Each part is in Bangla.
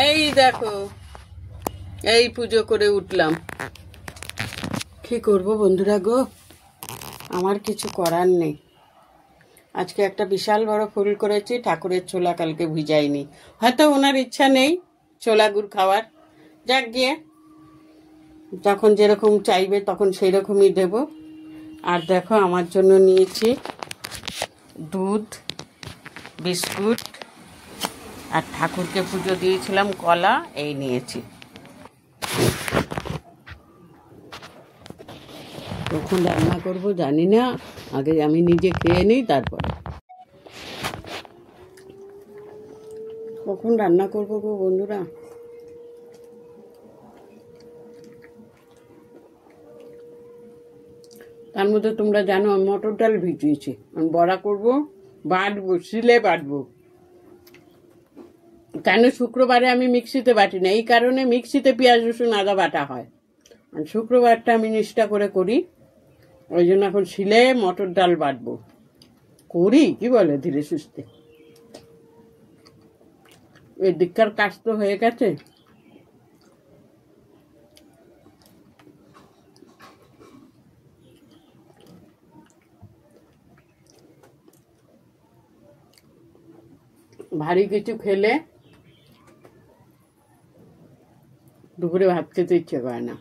এই দেখো, এই পুজো করে উঠলাম। কি করব বন্ধুরা গো, আমার কিছু করার নেই। আজকে একটা বিশাল বড় ফুল করেছি, ঠাকুরের ছোলা কালকে ভিজাইনি। হয়তো ওনার ইচ্ছা নেই ছোলা গুড় খাওয়ার, যাক গিয়ে যখন যেরকম চাইবে তখন সেই রকমই দেব। আর দেখো আমার জন্য নিয়েছি দুধ, বিস্কুট, আর ঠাকুরকে পুজো দিয়েছিলাম কলা, এই নিয়েছি। কখন রান্না করব জানি না, আগে আমি নিজে খেয়ে নিই তারপর। কখন রান্না করবো গো বন্ধুরা। তার মধ্যে তোমরা জানো আমি মটর ডাল ভিজিয়েছি, আমি বড়া করব, বাটবো, শিলে বাটবো। কেন শুক্রবারে আমি মিক্সিতে বাটি না, এই কারণে মিক্সিতে পেঁয়াজ রসুন আদা বাটা হয়, আর শুক্রবারটা আমি নিষ্ঠা করে করি, ওই জন্য এখন শিলে মটর ডাল বাটবো। করি কি বলে ধীরে সুস্থে। এর দিককার কাজ তো হয়ে গেছে। ভারী কিছু খেলে দুপুরে ভাত খেতে ইচ্ছে করে না।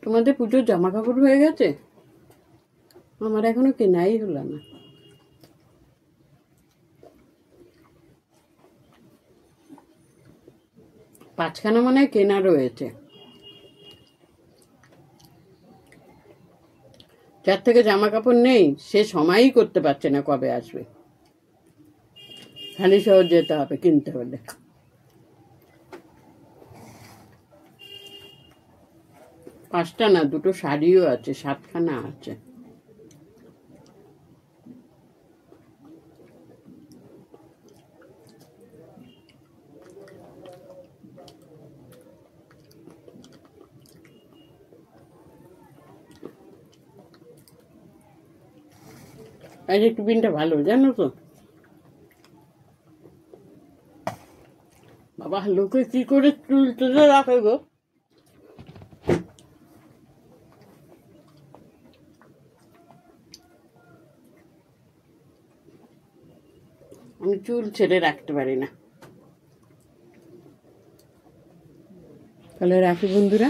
তোমাদের পুজোর জামা কাপড় হয়ে গেছে? আমার এখনো কেনাই হলো না। পাঁচখানা মনে হয় কেনা রয়েছে, যার থেকে জামা কাপড় নেই সে সময়ই করতে পারছে না কবে আসবে, খালি শহর যেতে হবে কিনতে হলে। পাঁচটা না, দুটো শাড়িও আছে, 7খানা আছে। এই যে টিফিনটা ভালো জানো তো বাবা, লোকে কি করে তুলতে রাখে গো। আমি চুল ছেড়ে রাখতে পারি না। তাহলে রাখি বন্ধুরা।